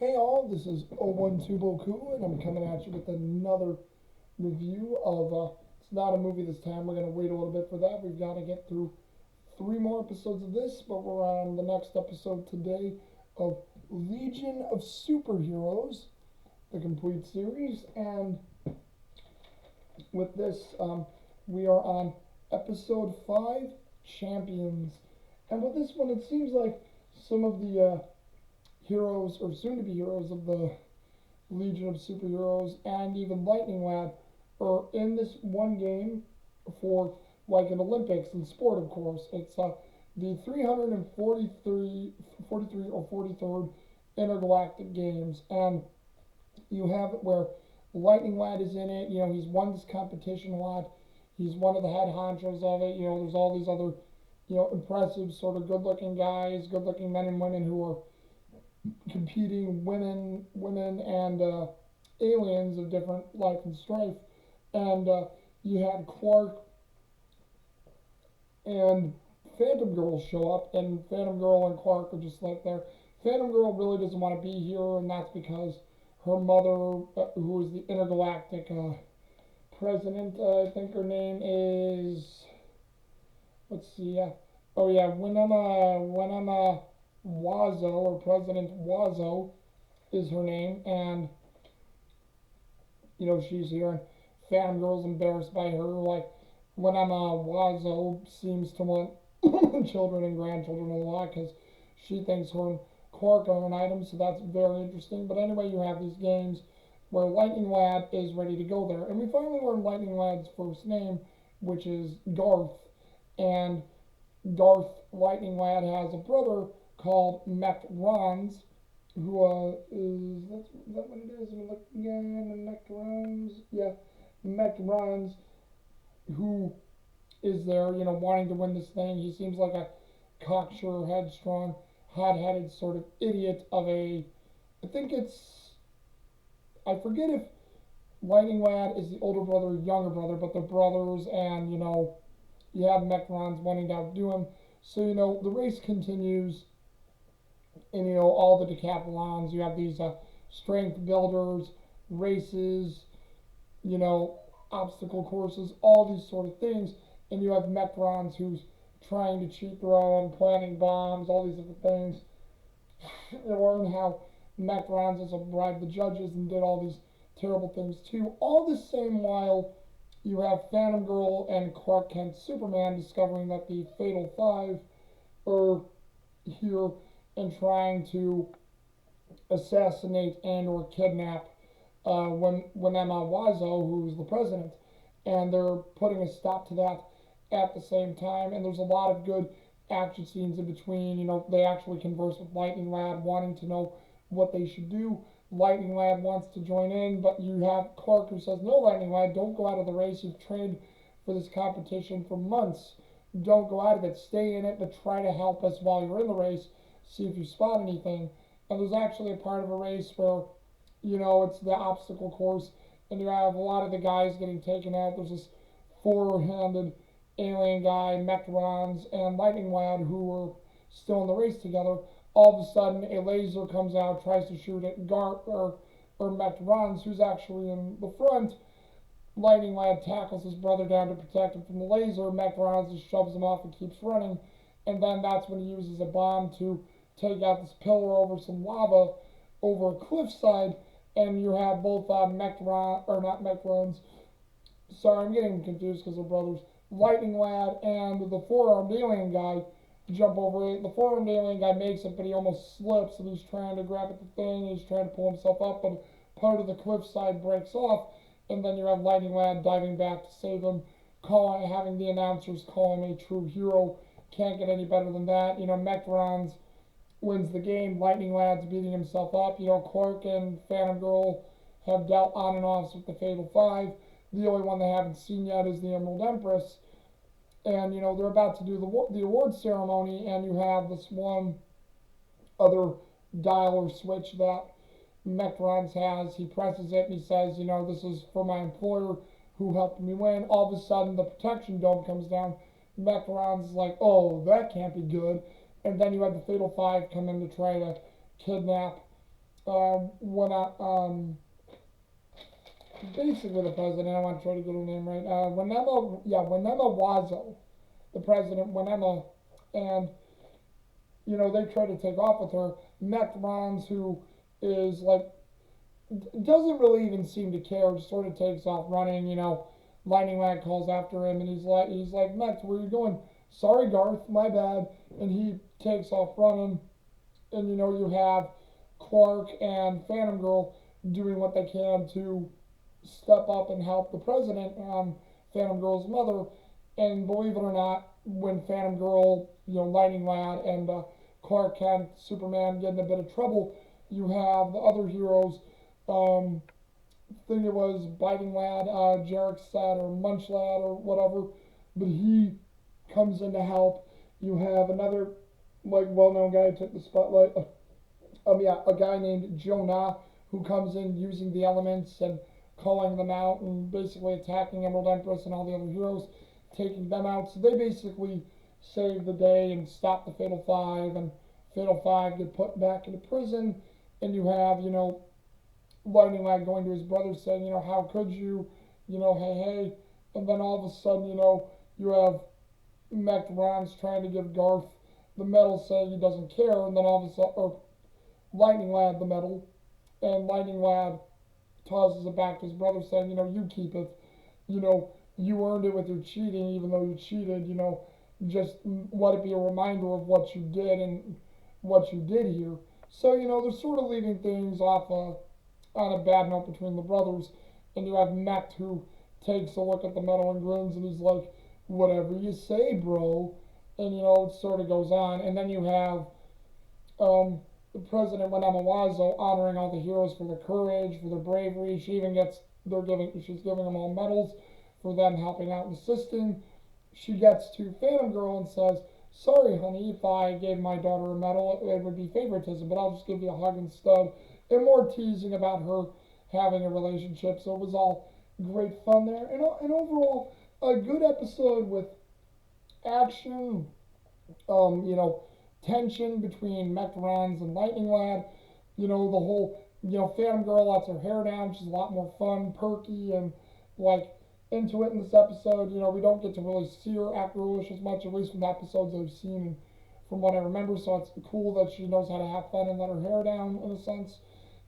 Hey all, this is 012 Boku, and I'm coming at you with another review of, it's not a movie this time, we're going to wait a little bit for that. We've got to get through 3 more episodes of this, but we're on the next episode today of Legion of Superheroes, the complete series, and with this, we are on episode 5, Champions. And with this one, it seems like some of the heroes, or soon to be heroes, of the Legion of Superheroes and even Lightning Lad are in this one game for like an Olympics in sport, of course. It's the 343 or 43rd Intergalactic Games, and you have it where Lightning Lad is in it. You know, he's won this competition a lot. He's one of the head honchos of it. You know, there's all these other, impressive, sort of good-looking guys, good-looking men and women who are competing, women and aliens of different life and strife. And you had Clark and Phantom Girl show up, and Phantom Girl and Clark are just like there. Phantom Girl really doesn't want to be here, and that's because her mother, who is the intergalactic president, I think her name is, let's see, oh yeah, Winema Wazo, or President Wazo is her name, and she's here, and Phantom Girl's embarrassed by her. Like, Winema Wazo seems to want children and grandchildren a lot because she thinks her and Clark are an item, so that's very interesting. But anyway, you have these games where Lightning Lad is ready to go there, and we finally learn Lightning Lad's first name, which is Garth, and Garth Lightning Lad has a brother called Mech Rons, who is that what it is? I'm looking again. Mech Rons, yeah, Mech Rons, who is there, wanting to win this thing. He seems like a cocksure, headstrong, hot-headed sort of idiot of a. I forget if Lightning Lad is the older brother or younger brother, but they're brothers, and you have Mech Rons wanting to outdo him. So the race continues. And all the decathlons, you have these strength builders, races, obstacle courses, all these sort of things. And you have Mechrons who's trying to cheat their own, planting bombs, all these different things. You learn how Mechrons also bribed the judges and did all these terrible things too. All the same while you have Phantom Girl and Clark Kent Superman discovering that the Fatal Five are here and trying to assassinate and or kidnap Winema Wazo, who's the president, and they're putting a stop to that at the same time. And there's a lot of good action scenes in between. They actually converse with Lightning Lad, wanting to know what they should do. Lightning Lad wants to join in, but you have Clark who says, "No, Lightning Lad, don't go out of the race. You've trained for this competition for months. Don't go out of it. Stay in it, but try to help us while you're in the race. See if you spot anything." And there's actually a part of a race where, it's the obstacle course, and you have a lot of the guys getting taken out. There's this four-handed alien guy, Mechrons, and Lightning Lad, who are still in the race together. All of a sudden, a laser comes out, tries to shoot at Garth or Mechrons, who's actually in the front. Lightning Lad tackles his brother down to protect him from the laser. Mechrons just shoves him off and keeps running. And then that's when he uses a bomb to take out this pillar over some lava over a cliffside, and you have both not Mechrons. Sorry, I'm getting confused because they're brothers. Lightning Lad and the four-armed alien guy jump over it. The four-armed alien guy makes it, but he almost slips, and he's trying to grab at the thing, and he's trying to pull himself up, but part of the cliffside breaks off, and then you have Lightning Lad diving back to save him, having the announcers call him a true hero. Can't get any better than that. Mechrons wins the game. Lightning Lad's beating himself up. Clark and Phantom Girl have dealt on and off with the Fatal Five. The only one they haven't seen yet is the Emerald Empress. And, they're about to do the award ceremony, and you have this one other dial or switch that Mechrons has. He presses it, and he says, this is for my employer who helped me win. All of a sudden, the protection dome comes down. Mechrons is like, oh, that can't be good. And then you have the Fatal Five come in to try to kidnap when basically the president, I want to try to get her name right. Winema Wazo, the president, Winema, and they try to take off with her. Mech Rons, who is like doesn't really even seem to care, just sort of takes off running. Lightning Lad calls after him, and he's like, Mech, where are you going? Sorry, Garth, my bad. And he takes off running, and you have Quark and Phantom Girl doing what they can to step up and help the president, Phantom Girl's mother. And believe it or not, when Phantom Girl, Lightning Lad, and Clark Kent, Superman get in a bit of trouble, you have the other heroes. I think it was Biting Lad, Jarek said, or Munch Lad, or whatever, but he comes in to help. You have another well-known guy who took the spotlight. A guy named Jonah who comes in using the elements and calling them out and basically attacking Emerald Empress and all the other heroes, taking them out. So they basically save the day and stop the Fatal Five, and Fatal Five get put back into prison. And you have, Lightning Lad going to his brother saying, how could you, hey, hey. And then all of a sudden, you have Mech Rons trying to give Garth the medal saying he doesn't care. And then all of a sudden, or Lightning Lad the medal. And Lightning Lad tosses it back to his brother saying, you keep it. You earned it with your cheating, even though you cheated, just let it be a reminder of what you did and what you did here. So, they're sort of leaving things off on a bad note between the brothers. And you have Mech who takes a look at the medal and grins, and he's like, whatever you say, bro. And, it sort of goes on. And then you have the president, Madame Owazo, honoring all the heroes for their courage, for their bravery. She's giving them all medals for them helping out and assisting. She gets to Phantom Girl and says, sorry, honey, if I gave my daughter a medal, it would be favoritism, but I'll just give you a hug instead. And more teasing about her having a relationship. So it was all great fun there. And overall, a good episode with action, tension between Mechrons and Lightning Lad. The whole, Phantom Girl lets her hair down. She's a lot more fun, perky, and into it in this episode. We don't get to really see her act foolish as much, at least from the episodes I've seen and from what I remember. So it's cool that she knows how to have fun and let her hair down in a sense.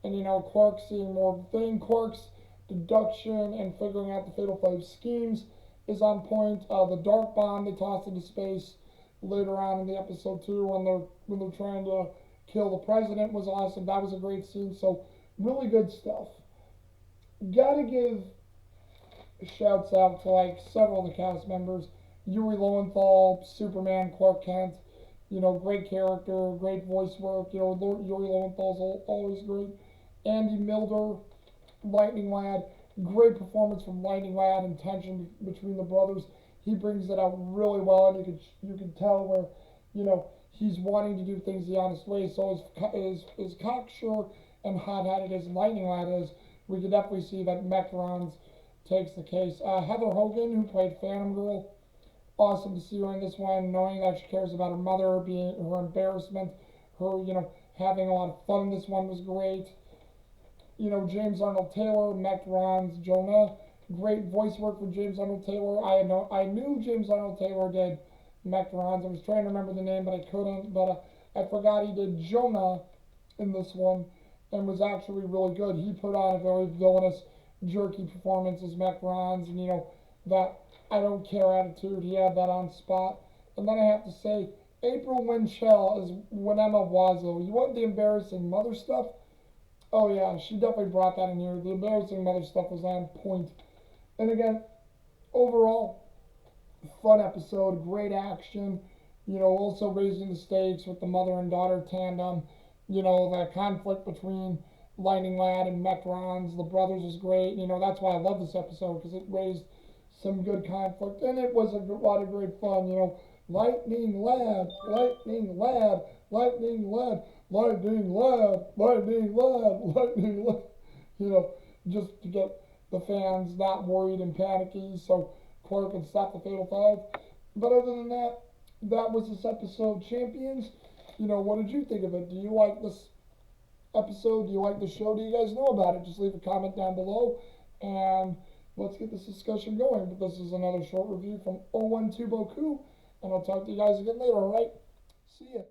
And Quark seeing more of the thing. Quark's deduction and figuring out the Fatal Five schemes is on point. The dark bomb they toss into space later on in the episode too, when they're trying to kill the president, was awesome. That was a great scene. So really good stuff. Gotta give shouts out to several of the cast members. Yuri Lowenthal, Superman, Clark Kent. Great character, great voice work. Yuri Lowenthal's always great. Andy Milder, Lightning Lad, great performance from Lightning Lad and tension between the brothers. He brings it out really well, and you could tell where he's wanting to do things the honest way. So as cocksure and hot-headed as Lightning Lad is, we could definitely see that Mechrons takes the case. Heather Hogan, who played Phantom Girl, awesome to see her in this one, knowing that she cares about her mother, being her embarrassment, her having a lot of fun in this one was great. James Arnold Taylor, Mechrons, Jonah, great voice work for James Arnold Taylor. I knew James Arnold Taylor did Mechrons. I was trying to remember the name, but I couldn't. But I forgot he did Jonah in this one, and was actually really good. He put on a very villainous, jerky performance as Mechrons, and that I don't care attitude. He had that on spot. And then I have to say, April Winchell as Winema Wazo. You want the embarrassing mother stuff? Oh yeah, she definitely brought that in here. The embarrassing mother stuff was on point. And again, overall, fun episode, great action. Also raising the stakes with the mother and daughter tandem. The conflict between Lightning Lad and Mechrons, the brothers was great. That's why I love this episode, because it raised some good conflict, and it was a lot of great fun. Lightning Lad, Lightning Lad, Lightning Lad, Lightning Lad, Lightning Lad, Lightning Lad. Just to get the fans not worried and panicky, so Quark can stop the Fatal Five. But other than that, that was this episode, champions. What did you think of it? Do you like this episode? Do you like the show? Do you guys know about it? Just leave a comment down below, and let's get this discussion going. But this is another short review from 012 Boku, and I'll talk to you guys again later, alright? See ya.